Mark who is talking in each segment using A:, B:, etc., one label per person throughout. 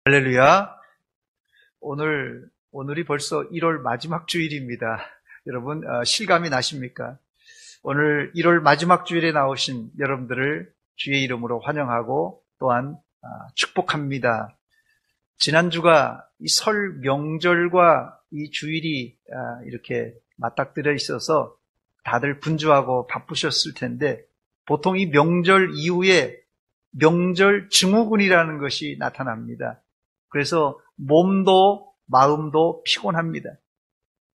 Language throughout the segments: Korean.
A: 할렐루야. 오늘이 벌써 1월 마지막 주일입니다. 여러분, 실감이 나십니까? 오늘 1월 마지막 주일에 나오신 여러분들을 주의 이름으로 환영하고 또한 축복합니다. 지난주가 이 설 명절과 이 주일이 이렇게 맞닥뜨려 있어서 다들 분주하고 바쁘셨을 텐데, 보통 이 명절 이후에 명절 증후군이라는 것이 나타납니다. 그래서 몸도 마음도 피곤합니다.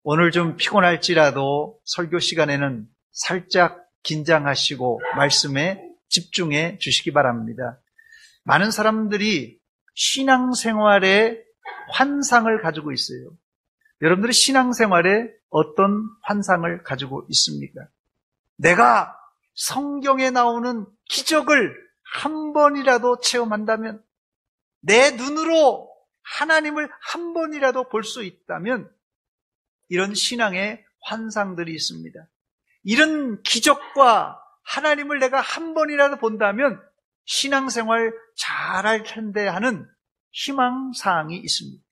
A: 오늘 좀 피곤할지라도 설교 시간에는 살짝 긴장하시고 말씀에 집중해 주시기 바랍니다. 많은 사람들이 신앙생활에 환상을 가지고 있어요. 여러분들이 신앙생활에 어떤 환상을 가지고 있습니까? 내가 성경에 나오는 기적을 한 번이라도 체험한다면, 내 눈으로 하나님을 한 번이라도 볼 수 있다면, 이런 신앙의 환상들이 있습니다. 이런 기적과 하나님을 내가 한 번이라도 본다면 신앙생활 잘할 텐데 하는 희망사항이 있습니다.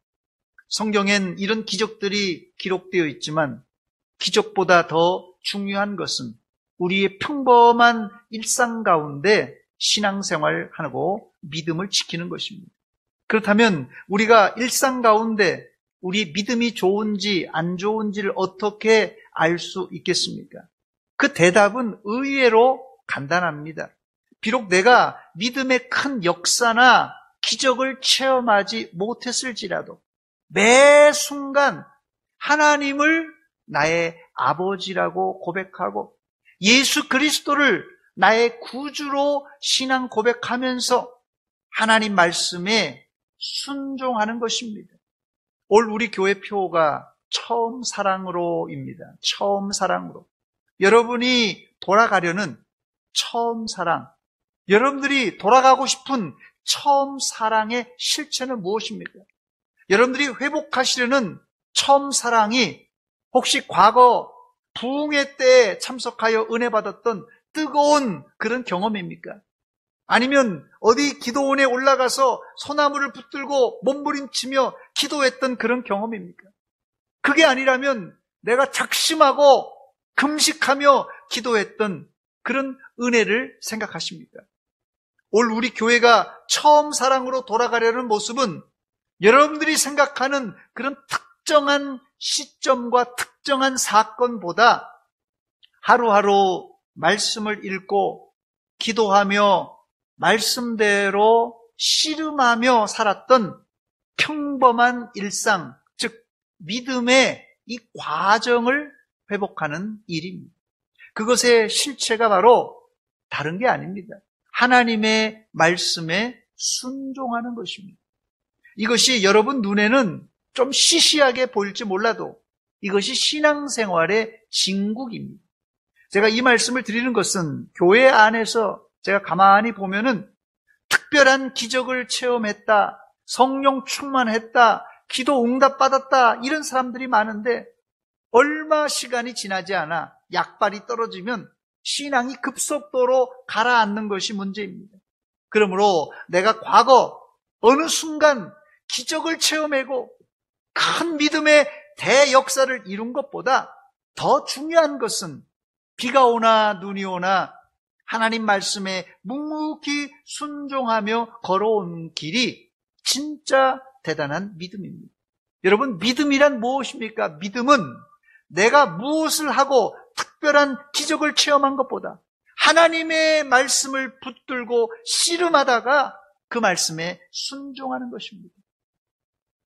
A: 성경엔 이런 기적들이 기록되어 있지만 기적보다 더 중요한 것은 우리의 평범한 일상 가운데 신앙생활하고 믿음을 지키는 것입니다. 그렇다면 우리가 일상 가운데 우리 믿음이 좋은지 안 좋은지를 어떻게 알 수 있겠습니까? 그 대답은 의외로 간단합니다. 비록 내가 믿음의 큰 역사나 기적을 체험하지 못했을지라도 매 순간 하나님을 나의 아버지라고 고백하고 예수 그리스도를 나의 구주로 신앙 고백하면서 하나님 말씀에 순종하는 것입니다. 올 우리 교회 표가 처음 사랑으로입니다. 처음 사랑으로. 여러분이 돌아가려는 처음 사랑, 여러분들이 돌아가고 싶은 처음 사랑의 실체는 무엇입니까? 여러분들이 회복하시려는 처음 사랑이 혹시 과거 부흥회 때에 참석하여 은혜 받았던 뜨거운 그런 경험입니까? 아니면 어디 기도원에 올라가서 소나무를 붙들고 몸부림치며 기도했던 그런 경험입니까? 그게 아니라면 내가 작심하고 금식하며 기도했던 그런 은혜를 생각하십니까? 올 우리 교회가 처음 사랑으로 돌아가려는 모습은 여러분들이 생각하는 그런 특정한 시점과 특정한 사건보다 하루하루 말씀을 읽고 기도하며 말씀대로 씨름하며 살았던 평범한 일상, 즉 믿음의 이 과정을 회복하는 일입니다. 그것의 실체가 바로 다른 게 아닙니다. 하나님의 말씀에 순종하는 것입니다. 이것이 여러분 눈에는 좀 시시하게 보일지 몰라도 이것이 신앙생활의 진국입니다. 제가 이 말씀을 드리는 것은 교회 안에서 제가 가만히 보면은 특별한 기적을 체험했다, 성령 충만했다, 기도 응답받았다 이런 사람들이 많은데 얼마 시간이 지나지 않아 약발이 떨어지면 신앙이 급속도로 가라앉는 것이 문제입니다. 그러므로 내가 과거 어느 순간 기적을 체험하고 큰 믿음의 대역사를 이룬 것보다 더 중요한 것은 비가 오나 눈이 오나 하나님 말씀에 묵묵히 순종하며 걸어온 길이 진짜 대단한 믿음입니다. 여러분, 믿음이란 무엇입니까? 믿음은 내가 무엇을 하고 특별한 기적을 체험한 것보다 하나님의 말씀을 붙들고 씨름하다가 그 말씀에 순종하는 것입니다.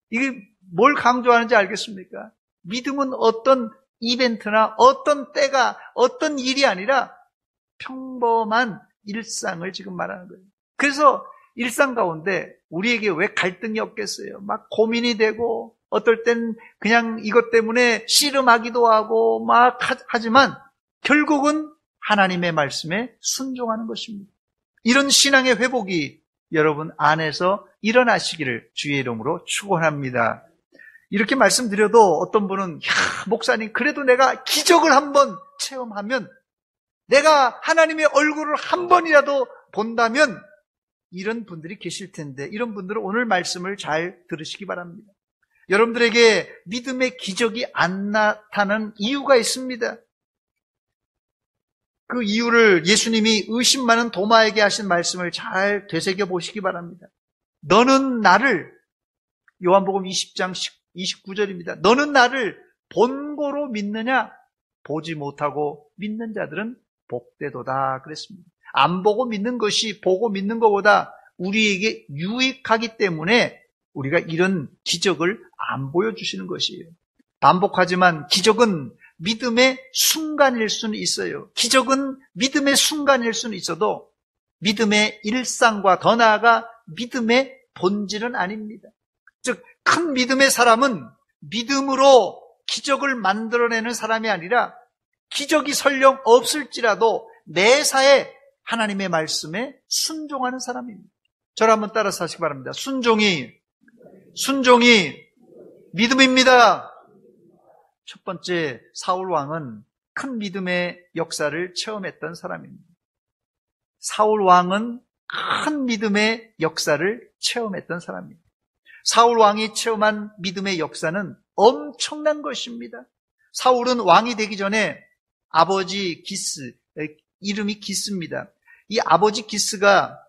A: 이게 뭘 강조하는지 알겠습니까? 믿음은 어떤 이벤트나 어떤 때가 어떤 일이 아니라 평범한 일상을 지금 말하는 거예요. 그래서 일상 가운데 우리에게 왜 갈등이 없겠어요? 막 고민이 되고 어떨 땐 그냥 이것 때문에 씨름하기도 하고 막 하지만 결국은 하나님의 말씀에 순종하는 것입니다. 이런 신앙의 회복이 여러분 안에서 일어나시기를 주의 이름으로 축원합니다. 이렇게 말씀드려도 어떤 분은 목사님 그래도 내가 기적을 한번 체험하면 내가 하나님의 얼굴을 한 번이라도 본다면 이런 분들이 계실 텐데 이런 분들은 오늘 말씀을 잘 들으시기 바랍니다. 여러분들에게 믿음의 기적이 안 나타나는 이유가 있습니다. 그 이유를 예수님이 의심 많은 도마에게 하신 말씀을 잘 되새겨 보시기 바랍니다. 너는 나를, 요한복음 20장 29절입니다. 너는 나를 본고로 믿느냐? 보지 못하고 믿는 자들은 복되도다 그랬습니다. 안 보고 믿는 것이 보고 믿는 것보다 우리에게 유익하기 때문에 우리가 이런 기적을 안 보여주시는 것이에요. 반복하지만 기적은 믿음의 순간일 수는 있어요. 기적은 믿음의 순간일 수는 있어도 믿음의 일상과 더 나아가 믿음의 본질은 아닙니다. 즉, 큰 믿음의 사람은 믿음으로 기적을 만들어내는 사람이 아니라 기적이 설령 없을지라도 매사에 하나님의 말씀에 순종하는 사람입니다. 저를 한번 따라서 하시기 바랍니다. 순종이 믿음입니다. 첫 번째, 사울 왕은 큰 믿음의 역사를 체험했던 사람입니다. 사울 왕은 큰 믿음의 역사를 체험했던 사람입니다. 사울 왕이 체험한 믿음의 역사는 엄청난 것입니다. 사울은 왕이 되기 전에 아버지 기스, 이름이 기스입니다. 이 아버지 기스가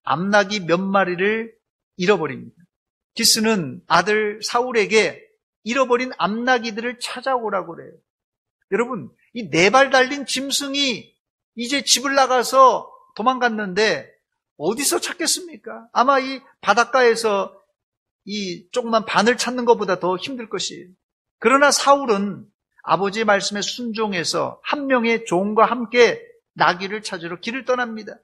A: 암나귀 몇 마리를 잃어버립니다. 기스는 아들 사울에게 잃어버린 암나귀들을 찾아오라고 그래요. 여러분, 이 4발 달린 짐승이 이제 집을 나가서 도망갔는데 어디서 찾겠습니까? 아마 이 바닷가에서 이 조그만 바늘 찾는 것보다 더 힘들 것이에요. 그러나 사울은 아버지의 말씀에 순종해서 한 명의 종과 함께 나귀를 찾으러 길을 떠납니다.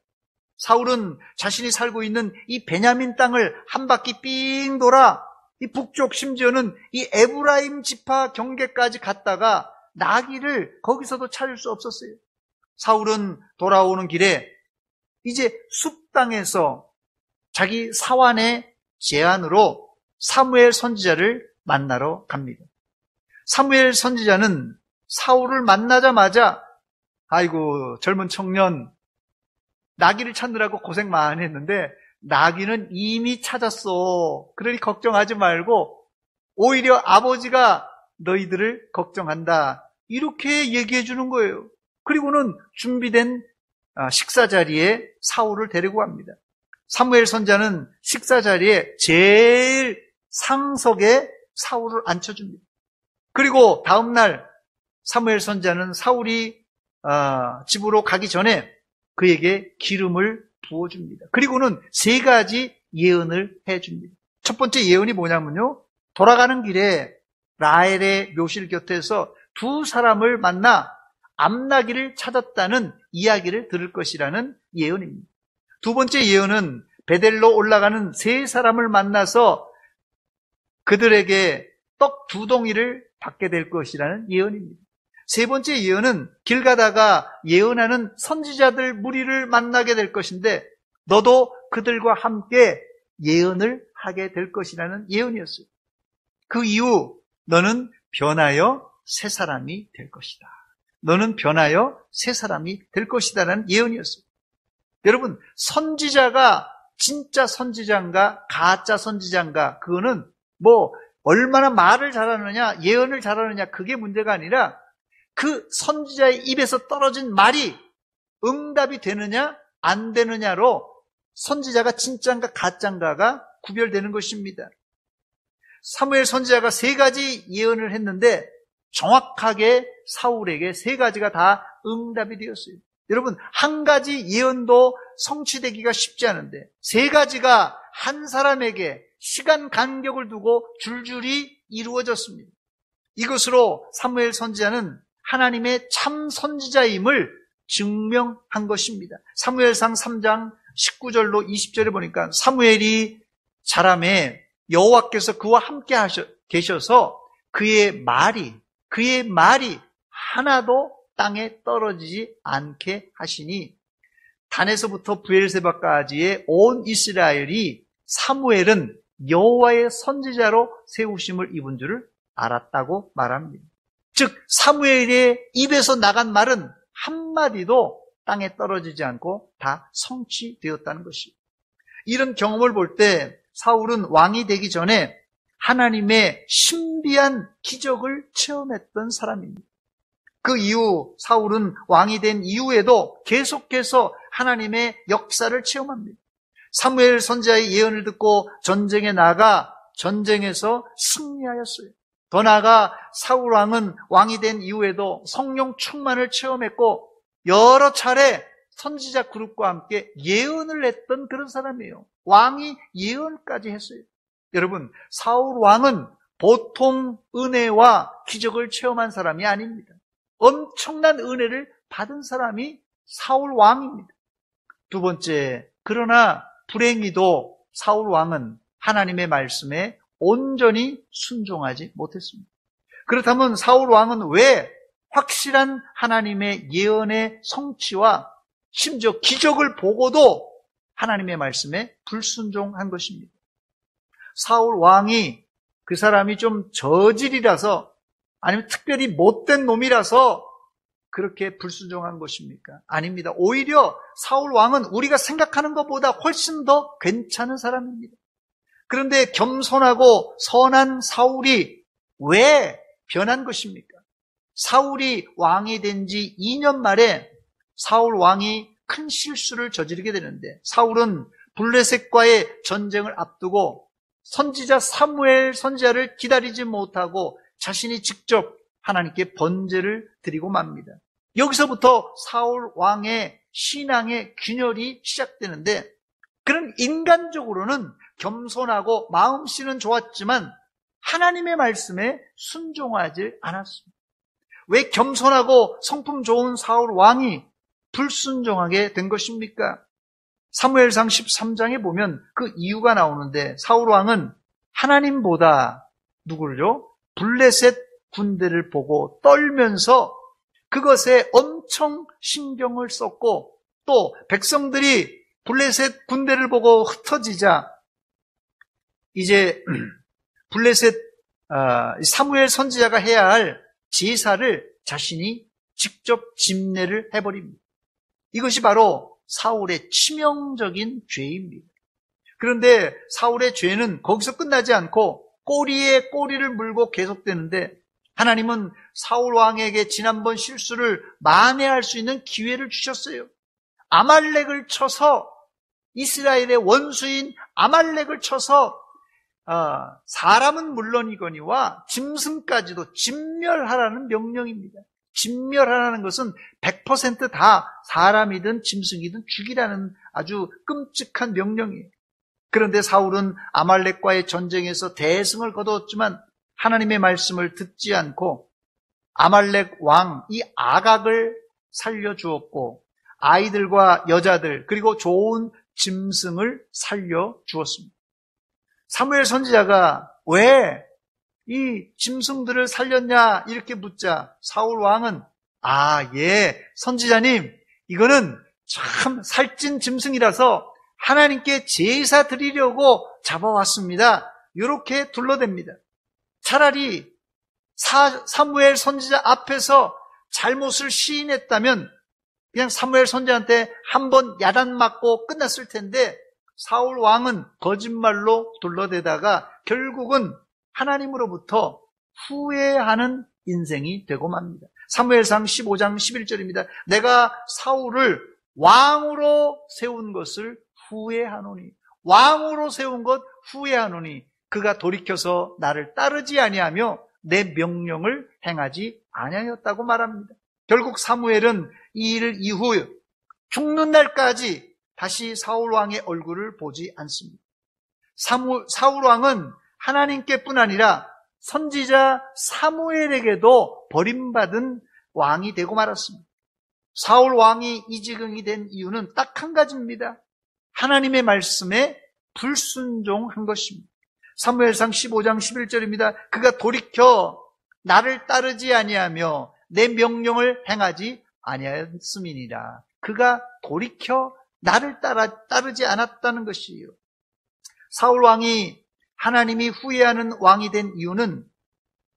A: 사울은 자신이 살고 있는 이 베냐민 땅을 한 바퀴 삥 돌아 이 북쪽 심지어는 이 에브라임 지파 경계까지 갔다가 나귀를 거기서도 찾을 수 없었어요. 사울은 돌아오는 길에 이제 숲 땅에서 자기 사환의 제안으로 사무엘 선지자를 만나러 갑니다. 사무엘 선지자는 사울을 만나자마자 아이고 젊은 청년 나귀를 찾느라고 고생 많이 했는데 나귀는 이미 찾았어. 그러니 걱정하지 말고 오히려 아버지가 너희들을 걱정한다. 이렇게 얘기해 주는 거예요. 그리고는 준비된 식사 자리에 사울을 데리고 갑니다. 사무엘 선지자는 식사 자리에 제일 상석에 사울을 앉혀줍니다. 그리고 다음날 사무엘 선지자는 사울이 집으로 가기 전에 그에게 기름을 부어줍니다. 그리고는 3가지 예언을 해줍니다. 첫 번째 예언이 뭐냐면요, 돌아가는 길에 라헬의 묘실 곁에서 2 사람을 만나 암나귀를 찾았다는 이야기를 들을 것이라는 예언입니다. 2번째 예언은 베델로 올라가는 3 사람을 만나서 그들에게 떡 2덩이를 받게 될 것이라는 예언입니다. 3번째 예언은 길 가다가 예언하는 선지자들 무리를 만나게 될 것인데 너도 그들과 함께 예언을 하게 될 것이라는 예언이었어요. 그 이후 너는 변하여 새 사람이 될 것이다. 너는 변하여 새 사람이 될 것이다라는 예언이었어요. 여러분, 선지자가 진짜 선지자인가 가짜 선지자인가 그거는 뭐 얼마나 말을 잘하느냐 예언을 잘하느냐 그게 문제가 아니라 그 선지자의 입에서 떨어진 말이 응답이 되느냐 안 되느냐로 선지자가 진짜인가 가짜인가가 구별되는 것입니다. 사무엘 선지자가 3가지 예언을 했는데 정확하게 사울에게 3가지가 다 응답이 되었어요. 여러분, 한 가지 예언도 성취되기가 쉽지 않은데 3가지가 한 사람에게 시간 간격을 두고 줄줄이 이루어졌습니다. 이것으로 사무엘 선지자는 하나님의 참 선지자임을 증명한 것입니다. 사무엘상 3장 19절로 20절에 보니까 사무엘이 자라매 여호와께서 그와 함께 계셔서 그의 말이 하나도 땅에 떨어지지 않게 하시니 단에서부터 브엘세바까지의 온 이스라엘이 사무엘은 여호와의 선지자로 세우심을 입은 줄을 알았다고 말합니다. 즉 사무엘의 입에서 나간 말은 한마디도 땅에 떨어지지 않고 다 성취되었다는 것입니다. 이런 경험을 볼 때 사울은 왕이 되기 전에 하나님의 신비한 기적을 체험했던 사람입니다. 그 이후 사울은 왕이 된 이후에도 계속해서 하나님의 역사를 체험합니다. 사무엘 선지자의 예언을 듣고 전쟁에 나가 전쟁에서 승리하였어요. 더 나아가 사울 왕은 왕이 된 이후에도 성령 충만을 체험했고 여러 차례 선지자 그룹과 함께 예언을 했던 그런 사람이에요. 왕이 예언까지 했어요. 여러분, 사울 왕은 보통 은혜와 기적을 체험한 사람이 아닙니다. 엄청난 은혜를 받은 사람이 사울 왕입니다. 두 번째, 그러나 불행히도 사울 왕은 하나님의 말씀에 온전히 순종하지 못했습니다. 그렇다면 사울 왕은 왜 확실한 하나님의 예언의 성취와 심지어 기적을 보고도 하나님의 말씀에 불순종한 것입니다. 사울 왕이 그 사람이 좀 저질이라서 아니면 특별히 못된 놈이라서 그렇게 불순종한 것입니까? 아닙니다. 오히려 사울 왕은 우리가 생각하는 것보다 훨씬 더 괜찮은 사람입니다. 그런데 겸손하고 선한 사울이 왜 변한 것입니까? 사울이 왕이 된 지 2년 만에 사울 왕이 큰 실수를 저지르게 되는데 사울은 블레셋과의 전쟁을 앞두고 선지자 사무엘 선지자를 기다리지 못하고 자신이 직접 하나님께 번제를 드리고 맙니다. 여기서부터 사울 왕의 신앙의 균열이 시작되는데 그런 인간적으로는 겸손하고 마음씨는 좋았지만 하나님의 말씀에 순종하지 않았습니다. 왜 겸손하고 성품 좋은 사울 왕이 불순종하게 된 것입니까? 사무엘상 13장에 보면 그 이유가 나오는데 사울 왕은 하나님보다 누구를요? 블레셋 군대를 보고 떨면서 그것에 엄청 신경을 썼고 또 백성들이 블레셋 군대를 보고 흩어지자 이제 블레셋 사무엘 선지자가 해야 할 제사를 자신이 직접 집례를 해버립니다. 이것이 바로 사울의 치명적인 죄입니다. 그런데 사울의 죄는 거기서 끝나지 않고 꼬리에 꼬리를 물고 계속되는데 하나님은 사울 왕에게 지난번 실수를 만회할 수 있는 기회를 주셨어요. 아말렉을 쳐서 이스라엘의 원수인 아말렉을 쳐서 사람은 물론이거니와 짐승까지도 진멸하라는 명령입니다. 진멸하라는 것은 100% 다 사람이든 짐승이든 죽이라는 아주 끔찍한 명령이에요. 그런데 사울은 아말렉과의 전쟁에서 대승을 거두었지만 하나님의 말씀을 듣지 않고 아말렉 왕 이 아각을 살려주었고 아이들과 여자들 그리고 좋은 짐승을 살려주었습니다. 사무엘 선지자가 왜 이 짐승들을 살렸냐 이렇게 묻자 사울 왕은 선지자님 이거는 참 살찐 짐승이라서 하나님께 제사 드리려고 잡아왔습니다. 이렇게 둘러댑니다. 차라리 사무엘 선지자 앞에서 잘못을 시인했다면 그냥 사무엘 선지자한테 한번 야단 맞고 끝났을 텐데 사울 왕은 거짓말로 둘러대다가 결국은 하나님으로부터 후회하는 인생이 되고 맙니다. 사무엘상 15장 11절입니다. 내가 사울을 왕으로 세운 것을 후회하노니 왕으로 세운 것 후회하노니 그가 돌이켜서 나를 따르지 아니하며 내 명령을 행하지 아니하였다고 말합니다. 결국 사무엘은 이 일 이후 죽는 날까지 다시 사울 왕의 얼굴을 보지 않습니다. 사울 왕은 하나님께뿐 아니라 선지자 사무엘에게도 버림받은 왕이 되고 말았습니다. 사울 왕이 이 지경이 된 이유는 딱 한 가지입니다. 하나님의 말씀에 불순종한 것입니다. 사무엘상 15장 11절입니다. 그가 돌이켜 나를 따르지 아니하며 내 명령을 행하지 아니하였음이니라. 그가 돌이켜 나를 따르지 않았다는 것이에요. 사울 왕이 하나님이 후회하는 왕이 된 이유는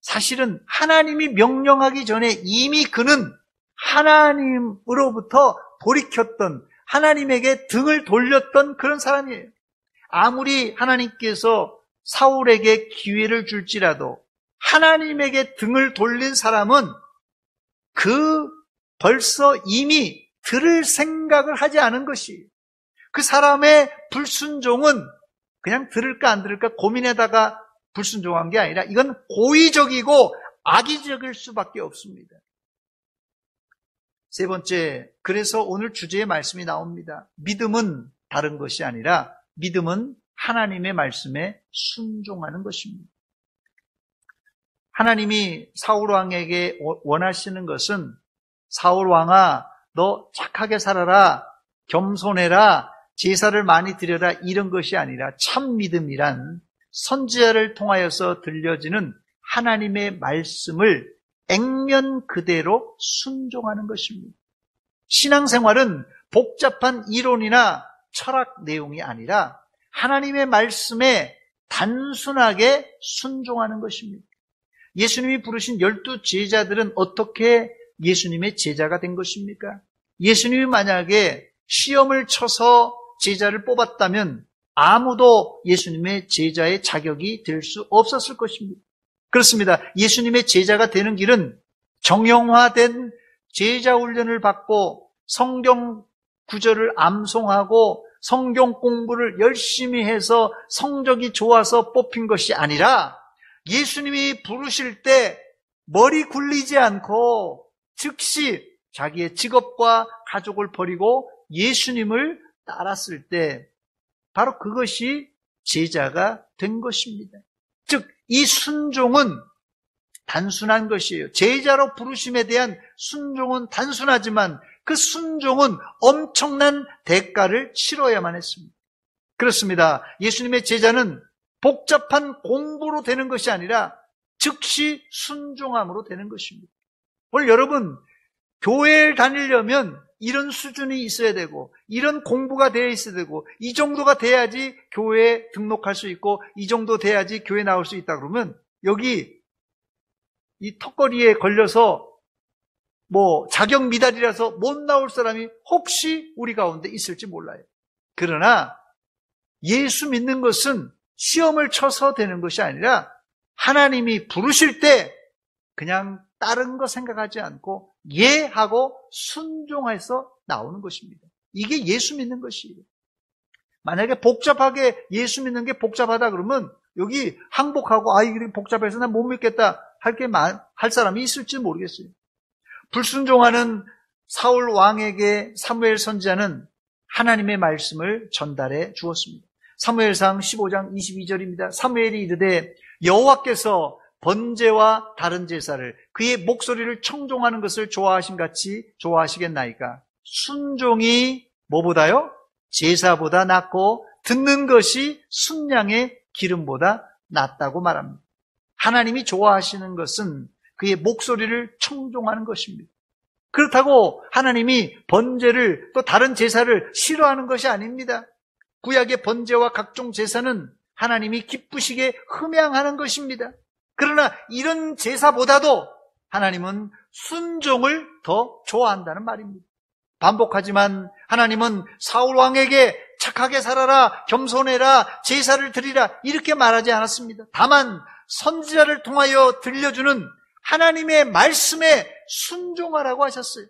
A: 사실은 하나님이 명령하기 전에 이미 그는 하나님으로부터 돌이켰던 하나님에게 등을 돌렸던 그런 사람이에요. 아무리 하나님께서 사울에게 기회를 줄지라도 하나님에게 등을 돌린 사람은 벌써 이미 들을 생각을 하지 않은 것이, 그 사람의 불순종은 그냥 들을까 안 들을까 고민하다가 불순종한 게 아니라 이건 고의적이고 악의적일 수밖에 없습니다. 세 번째, 그래서 오늘 주제의 말씀이 나옵니다. 믿음은 다른 것이 아니라 믿음은 하나님의 말씀에 순종하는 것입니다. 하나님이 사울 왕에게 원하시는 것은 사울 왕아, 너 착하게 살아라, 겸손해라, 제사를 많이 드려라, 이런 것이 아니라 참 믿음이란 선지자를 통하여서 들려지는 하나님의 말씀을 액면 그대로 순종하는 것입니다. 신앙생활은 복잡한 이론이나 철학 내용이 아니라 하나님의 말씀에 단순하게 순종하는 것입니다. 예수님이 부르신 12 제자들은 어떻게 예수님의 제자가 된 것입니까? 예수님이 만약에 시험을 쳐서 제자를 뽑았다면 아무도 예수님의 제자의 자격이 될 수 없었을 것입니다. 그렇습니다. 예수님의 제자가 되는 길은 정형화된 제자 훈련을 받고 성경 구절을 암송하고 성경 공부를 열심히 해서 성적이 좋아서 뽑힌 것이 아니라 예수님이 부르실 때 머리 굴리지 않고 즉시 자기의 직업과 가족을 버리고 예수님을 따랐을 때 바로 그것이 제자가 된 것입니다. 즉, 이 순종은 단순한 것이에요. 제자로 부르심에 대한 순종은 단순하지만 그 순종은 엄청난 대가를 치러야만 했습니다. 그렇습니다. 예수님의 제자는 복잡한 공부로 되는 것이 아니라 즉시 순종함으로 되는 것입니다. 오늘 여러분, 교회를 다니려면 이런 수준이 있어야 되고 이런 공부가 되어 있어야 되고 이 정도가 돼야지 교회에 등록할 수 있고 이 정도 돼야지 교회 나올 수 있다 그러면 여기 이 턱걸이에 걸려서 자격 미달이라서 못 나올 사람이 혹시 우리 가운데 있을지 몰라요. 그러나 예수 믿는 것은 시험을 쳐서 되는 것이 아니라 하나님이 부르실 때 그냥 다른 거 생각하지 않고 예 하고 순종해서 나오는 것입니다. 이게 예수 믿는 것이에요. 만약에 복잡하게 예수 믿는 게 복잡하다 그러면 여기 항복하고 이게 복잡해서 난 못 믿겠다 할 사람이 있을지 모르겠어요. 불순종하는 사울 왕에게 사무엘 선지자는 하나님의 말씀을 전달해 주었습니다. 사무엘상 15장 22절입니다. 사무엘이 이르되 여호와께서 번제와 다른 제사를 그의 목소리를 청종하는 것을 좋아하신 같이 좋아하시겠나이까? 순종이 뭐보다요? 제사보다 낫고 듣는 것이 순양의 기름보다 낫다고 말합니다. 하나님이 좋아하시는 것은 그의 목소리를 청종하는 것입니다. 그렇다고 하나님이 번제를 또 다른 제사를 싫어하는 것이 아닙니다. 구약의 번제와 각종 제사는 하나님이 기쁘시게 흠양하는 것입니다. 그러나 이런 제사보다도 하나님은 순종을 더 좋아한다는 말입니다. 반복하지만 하나님은 사울 왕에게 착하게 살아라, 겸손해라, 제사를 드리라 이렇게 말하지 않았습니다. 다만 선지자를 통하여 들려주는 하나님의 말씀에 순종하라고 하셨어요.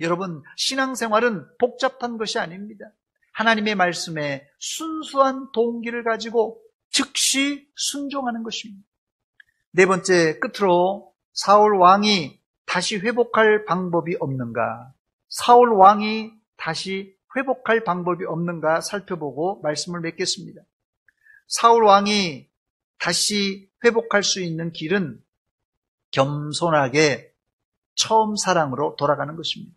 A: 여러분, 신앙생활은 복잡한 것이 아닙니다. 하나님의 말씀에 순수한 동기를 가지고 즉시 순종하는 것입니다. 네 번째, 끝으로 사울 왕이 다시 회복할 방법이 없는가? 사울 왕이 다시 회복할 방법이 없는가 살펴보고 말씀을 맺겠습니다. 사울 왕이 다시 회복할 수 있는 길은 겸손하게 처음 사랑으로 돌아가는 것입니다.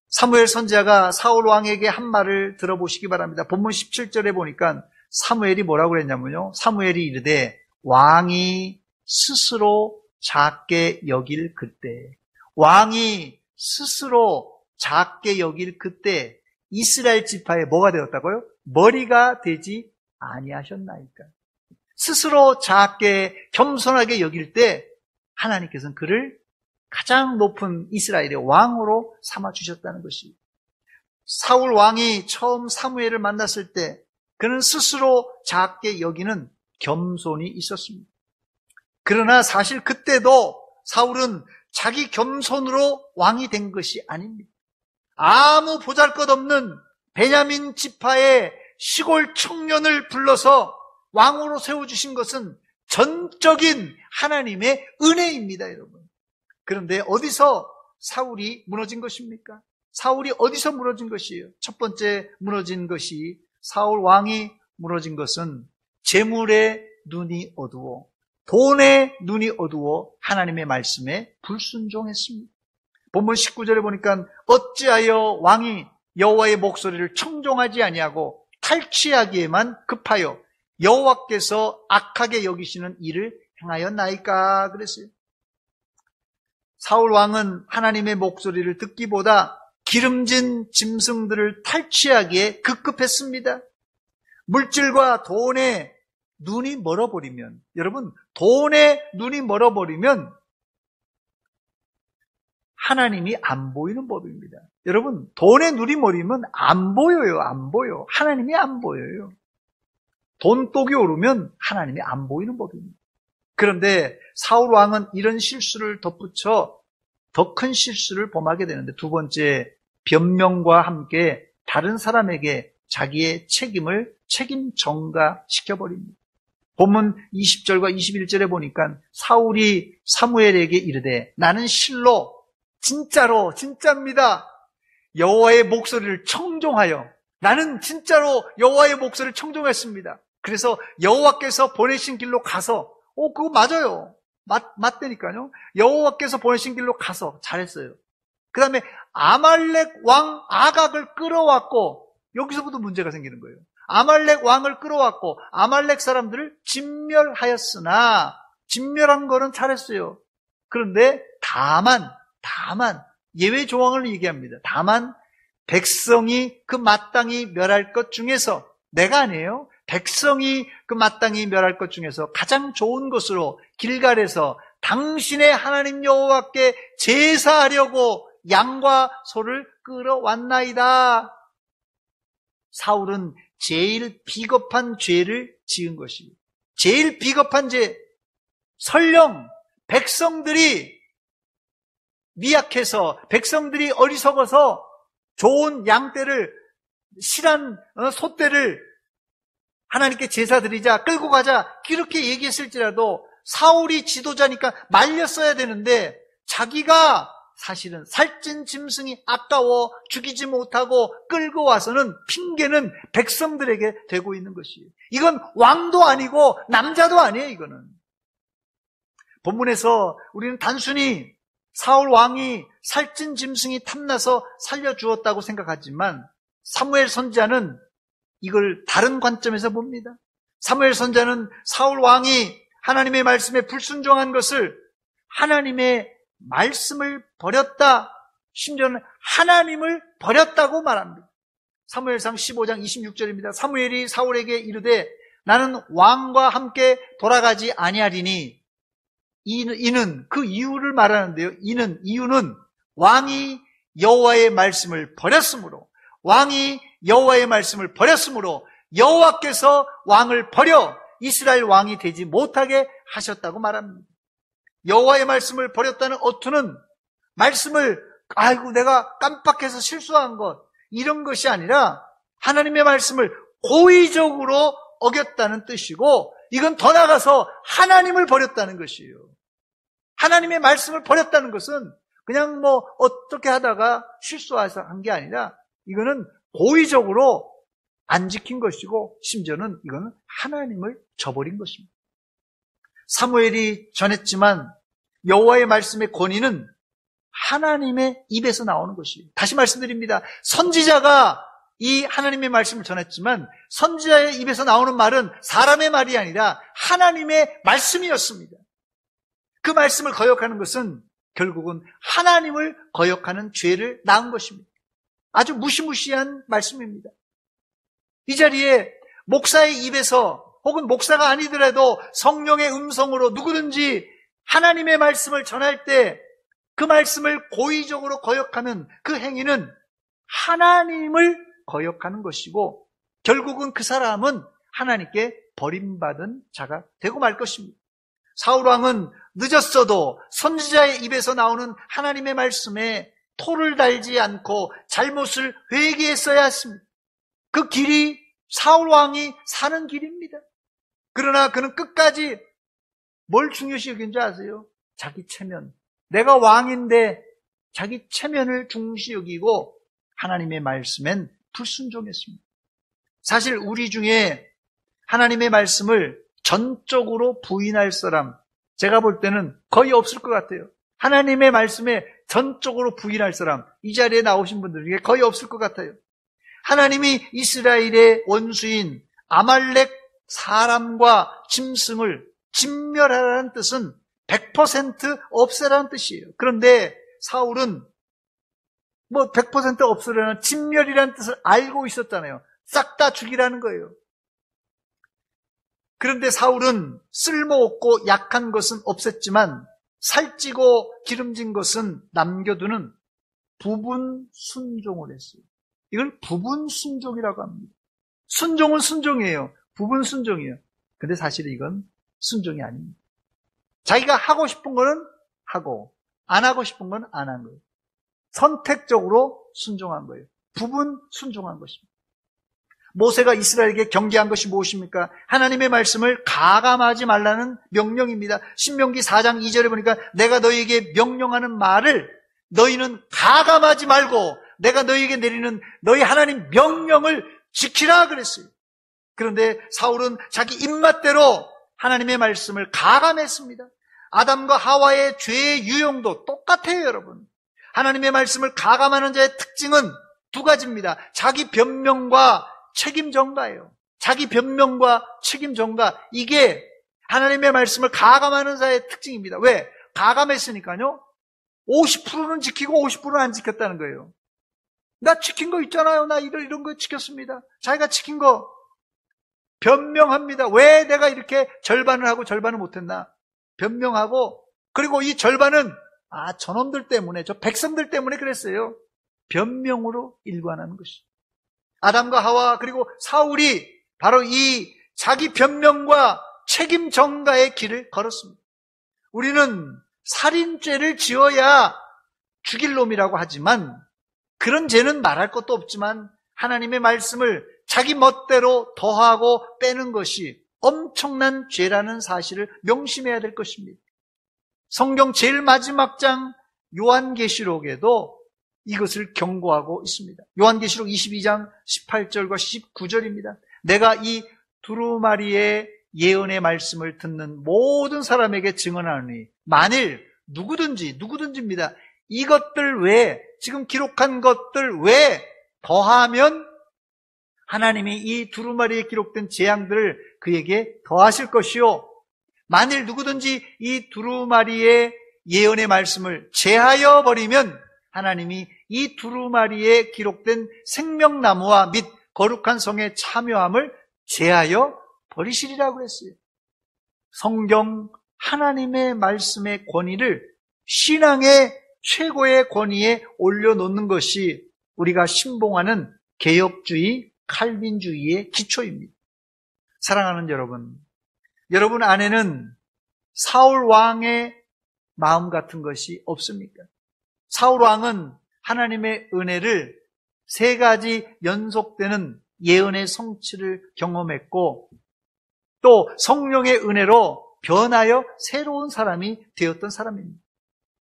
A: 사무엘 선지자가 사울 왕에게 한 말을 들어보시기 바랍니다. 본문 17절에 보니까 사무엘이 뭐라고 그랬냐면요. 사무엘이 이르되 왕이 스스로 작게 여길 그때, 왕이 스스로 작게 여길 그때 이스라엘 지파에 뭐가 되었다고요? 머리가 되지 아니하셨나이까. 스스로 작게 겸손하게 여길 때 하나님께서는 그를 가장 높은 이스라엘의 왕으로 삼아주셨다는 것이, 사울 왕이 처음 사무엘을 만났을 때 그는 스스로 작게 여기는 겸손이 있었습니다. 그러나 사실 그때도 사울은 자기 겸손으로 왕이 된 것이 아닙니다. 아무 보잘것없는 베냐민 지파의 시골 청년을 불러서 왕으로 세워주신 것은 전적인 하나님의 은혜입니다, 여러분. 그런데 어디서 사울이 무너진 것입니까? 사울이 어디서 무너진 것이에요? 첫 번째 무너진 것이, 사울 왕이 무너진 것은 재물의 눈이 어두워, 돈의 눈이 어두워 하나님의 말씀에 불순종했습니다. 본문 19절에 보니까 어찌하여 왕이 여호와의 목소리를 청종하지 아니하고 탈취하기에만 급하여 여호와께서 악하게 여기시는 일을 행하였나이까 그랬어요. 사울 왕은 하나님의 목소리를 듣기보다 기름진 짐승들을 탈취하기에 급급했습니다. 물질과 돈에 눈이 멀어버리면, 여러분, 돈에 눈이 멀어버리면 하나님이 안 보이는 법입니다. 여러분, 돈에 눈이 멀으면 안 보여요, 안 보여. 하나님이 안 보여요. 돈독이 오르면 하나님이 안 보이는 법입니다. 그런데 사울 왕은 이런 실수를 덧붙여 더 큰 실수를 범하게 되는데, 두 번째, 변명과 함께 다른 사람에게 자기의 책임 전가시켜버립니다. 본문 20절과 21절에 보니까 사울이 사무엘에게 이르되 나는 실로 진짜입니다. 여호와의 목소리를 청종하여, 나는 진짜로 여호와의 목소리를 청종했습니다. 그래서 여호와께서 보내신 길로 가서, 그거 맞아요. 맞다니까요. 여호와께서 보내신 길로 가서 잘했어요. 그 다음에 아말렉 왕 아각을 끌어왔고, 여기서부터 문제가 생기는 거예요. 아말렉 왕을 끌어왔고 아말렉 사람들을 진멸하였으나, 진멸한 거는 잘했어요. 그런데 다만 예외 조항을 얘기합니다. 다만 백성이 그 마땅히 멸할 것 중에서, 내가 아니에요, 백성이 그 마땅히 멸할 것 중에서 가장 좋은 것으로 길갈에서 당신의 하나님 여호와께 제사하려고 양과 소를 끌어왔나이다. 사울은 제일 비겁한 죄를 지은 것입니다. 제일 비겁한 죄. 설령 백성들이 미약해서, 백성들이 어리석어서 좋은 양떼를, 실한 소떼를 하나님께 제사 드리자, 끌고 가자, 이렇게 얘기했을지라도 사울이 지도자니까 말렸어야 되는데, 자기가 사실은 살찐 짐승이 아까워 죽이지 못하고 끌고 와서는 핑계는 백성들에게 되고 있는 것이에요. 이건 왕도 아니고 남자도 아니에요, 이거는. 본문에서 우리는 단순히 사울 왕이 살찐 짐승이 탐나서 살려주었다고 생각하지만, 사무엘 선지자는 이걸 다른 관점에서 봅니다. 사무엘 선지자는 사울 왕이 하나님의 말씀에 불순종한 것을, 하나님의 말씀을 버렸다, 심지어는 하나님을 버렸다고 말합니다. 사무엘상 15장 26절입니다. 사무엘이 사울에게 이르되 나는 왕과 함께 돌아가지 아니하리니, 이는 그 이유를 말하는데요. 이유는 왕이 여호와의 말씀을 버렸으므로, 왕이 여호와의 말씀을 버렸으므로 여호와께서 왕을 버려 이스라엘 왕이 되지 못하게 하셨다고 말합니다. 여호와의 말씀을 버렸다는 어투는 말씀을, 아이고 내가 깜빡해서 실수한 것, 이런 것이 아니라 하나님의 말씀을 고의적으로 어겼다는 뜻이고, 이건 더 나아가서 하나님을 버렸다는 것이에요. 하나님의 말씀을 버렸다는 것은 그냥 어떻게 하다가 실수해서 한 게 아니라, 이거는 고의적으로 안 지킨 것이고, 심지어는 이거는 하나님을 저버린 것입니다. 사무엘이 전했지만 여호와의 말씀의 권위는 하나님의 입에서 나오는 것이에요. 다시 말씀드립니다. 선지자가 이 하나님의 말씀을 전했지만 선지자의 입에서 나오는 말은 사람의 말이 아니라 하나님의 말씀이었습니다. 그 말씀을 거역하는 것은 결국은 하나님을 거역하는 죄를 낳은 것입니다. 아주 무시무시한 말씀입니다. 이 자리에 목사의 입에서, 혹은 목사가 아니더라도 성령의 음성으로 누구든지 하나님의 말씀을 전할 때 그 말씀을 고의적으로 거역하는 그 행위는 하나님을 거역하는 것이고, 결국은 그 사람은 하나님께 버림받은 자가 되고 말 것입니다. 사울왕은 늦었어도 선지자의 입에서 나오는 하나님의 말씀에 토를 달지 않고 잘못을 회개했어야 했습니다. 그 길이 사울왕이 사는 길입니다. 그러나 그는 끝까지 뭘 중요시 여긴 줄 아세요? 자기 체면. 내가 왕인데 자기 체면을 중시 여기고 하나님의 말씀엔 불순종했습니다. 사실 우리 중에 하나님의 말씀을 전적으로 부인할 사람, 제가 볼 때는 거의 없을 것 같아요. 하나님의 말씀에 전적으로 부인할 사람, 이 자리에 나오신 분들 중에 거의 없을 것 같아요. 하나님이 이스라엘의 원수인 아말렉 사람과 짐승을 진멸하라는 뜻은 100% 없애라는 뜻이에요. 그런데 사울은 100% 없애라는 진멸이라는 뜻을 알고 있었잖아요. 싹 다 죽이라는 거예요. 그런데 사울은 쓸모없고 약한 것은 없앴지만 살찌고 기름진 것은 남겨두는 부분 순종을 했어요. 이걸 부분 순종이라고 합니다. 순종은 순종이에요. 부분 순종이에요. 근데 사실 이건 순종이 아닙니다. 자기가 하고 싶은 거는 하고 안 하고 싶은 건 안 한 거예요. 선택적으로 순종한 거예요. 부분 순종한 것입니다. 모세가 이스라엘에게 경계한 것이 무엇입니까? 하나님의 말씀을 가감하지 말라는 명령입니다. 신명기 4장 2절에 보니까 내가 너희에게 명령하는 말을 너희는 가감하지 말고 내가 너희에게 내리는 너희 하나님 명령을 지키라 그랬어요. 그런데 사울은 자기 입맛대로 하나님의 말씀을 가감했습니다. 아담과 하와의 죄의 유형도 똑같아요, 여러분. 하나님의 말씀을 가감하는 자의 특징은 두 가지입니다. 자기 변명과 책임 전가예요. 자기 변명과 책임 전가. 이게 하나님의 말씀을 가감하는 자의 특징입니다. 왜? 가감했으니까요. 50%는 지키고 50%는 안 지켰다는 거예요. 나 지킨 거 있잖아요. 나 이런 거 지켰습니다. 자기가 지킨 거 변명합니다. 왜 내가 이렇게 절반을 하고 절반을 못했나? 변명하고, 그리고 이 절반은 저놈들 때문에, 저 백성들 때문에 그랬어요. 변명으로 일관하는 것이. 아담과 하와 그리고 사울이 바로 이 자기 변명과 책임 전가의 길을 걸었습니다. 우리는 살인죄를 지어야 죽일 놈이라고 하지만 그런 죄는 말할 것도 없지만 하나님의 말씀을 자기 멋대로 더하고 빼는 것이 엄청난 죄라는 사실을 명심해야 될 것입니다. 성경 제일 마지막 장 요한계시록에도 이것을 경고하고 있습니다. 요한계시록 22장 18절과 19절입니다. 내가 이 두루마리의 예언의 말씀을 듣는 모든 사람에게 증언하노니 만일 누구든지입니다. 이것들 외에 지금 기록한 것들 외에 더하면 하나님이 이 두루마리에 기록된 재앙들을 그에게 더하실 것이요. 만일 누구든지 이 두루마리의 예언의 말씀을 제하여 버리면 하나님이 이 두루마리에 기록된 생명나무와 및 거룩한 성의 참여함을 제하여 버리시리라고 했어요. 성경 하나님의 말씀의 권위를 신앙의 최고의 권위에 올려놓는 것이 우리가 신봉하는 개혁주의, 칼빈주의의 기초입니다. 사랑하는 여러분 안에는 사울 왕의 마음 같은 것이 없습니까? 사울 왕은 하나님의 은혜를 세 가지 연속되는 예언의 성취를 경험했고 또 성령의 은혜로 변하여 새로운 사람이 되었던 사람입니다.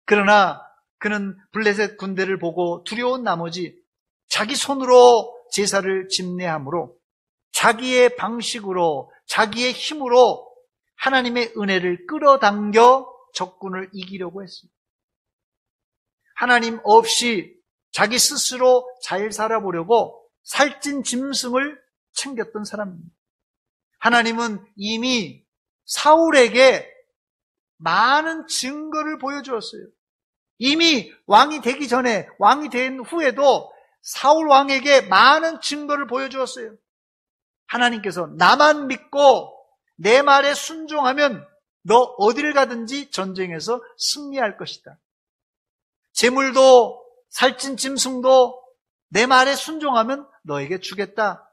A: 그러나 그는 블레셋 군대를 보고 두려운 나머지 자기 손으로 제사를 집례함으로 자기의 방식으로 자기의 힘으로 하나님의 은혜를 끌어당겨 적군을 이기려고 했습니다. 하나님 없이 자기 스스로 잘 살아보려고 살찐 짐승을 챙겼던 사람입니다. 하나님은 이미 사울에게 많은 증거를 보여주었어요. 이미 왕이 되기 전에, 왕이 된 후에도 사울 왕에게 많은 증거를 보여주었어요. 하나님께서 나만 믿고 내 말에 순종하면 너 어디를 가든지 전쟁에서 승리할 것이다. 재물도 살찐 짐승도 내 말에 순종하면 너에게 주겠다.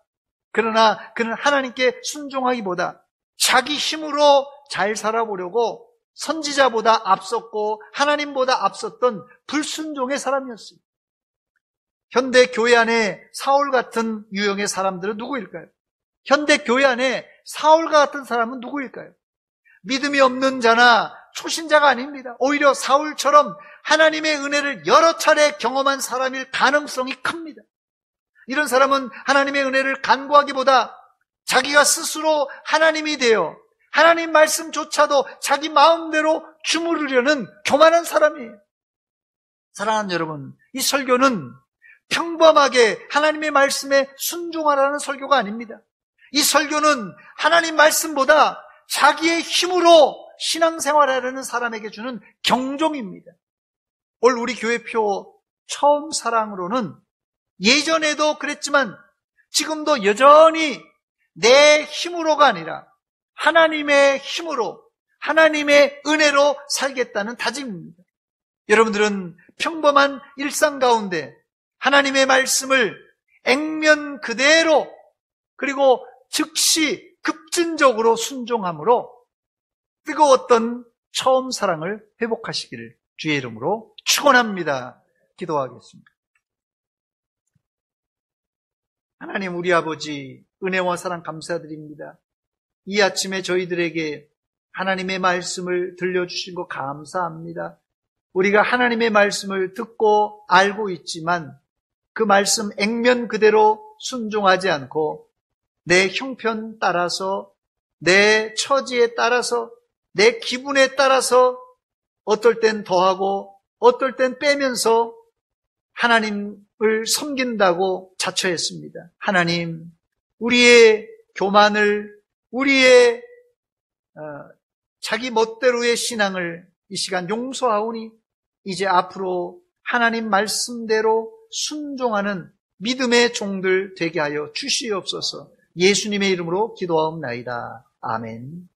A: 그러나 그는 하나님께 순종하기보다 자기 힘으로 잘 살아보려고 선지자보다 앞섰고 하나님보다 앞섰던 불순종의 사람이었어요. 현대 교회 안에 사울 같은 유형의 사람들은 누구일까요? 현대 교회 안에 사울과 같은 사람은 누구일까요? 믿음이 없는 자나 초신자가 아닙니다. 오히려 사울처럼 하나님의 은혜를 여러 차례 경험한 사람일 가능성이 큽니다. 이런 사람은 하나님의 은혜를 간구하기보다 자기가 스스로 하나님이 되어 하나님 말씀조차도 자기 마음대로 주무르려는 교만한 사람이에요. 사랑하는 여러분, 이 설교는 평범하게 하나님의 말씀에 순종하라는 설교가 아닙니다. 이 설교는 하나님 말씀보다 자기의 힘으로 신앙생활하려는 사람에게 주는 경종입니다. 올 우리 교회표 처음 사랑으로는 예전에도 그랬지만 지금도 여전히 내 힘으로가 아니라 하나님의 힘으로, 하나님의 은혜로 살겠다는 다짐입니다. 여러분들은 평범한 일상 가운데 하나님의 말씀을 액면 그대로 그리고 즉시 급진적으로 순종함으로 뜨거웠던 처음 사랑을 회복하시기를 주의 이름으로 축원합니다. 기도하겠습니다. 하나님, 우리 아버지 은혜와 사랑 감사드립니다. 이 아침에 저희들에게 하나님의 말씀을 들려주신 것 감사합니다. 우리가 하나님의 말씀을 듣고 알고 있지만 그 말씀 액면 그대로 순종하지 않고 내 형편 따라서, 내 처지에 따라서, 내 기분에 따라서 어떨 땐 더하고 어떨 땐 빼면서 하나님을 섬긴다고 자처했습니다. 하나님, 우리의 교만을, 우리의 자기 멋대로의 신앙을 이 시간 용서하오니 이제 앞으로 하나님 말씀대로 순종하는 믿음의 종들 되게 하여 주시옵소서. 예수님의 이름으로 기도하옵나이다. 아멘.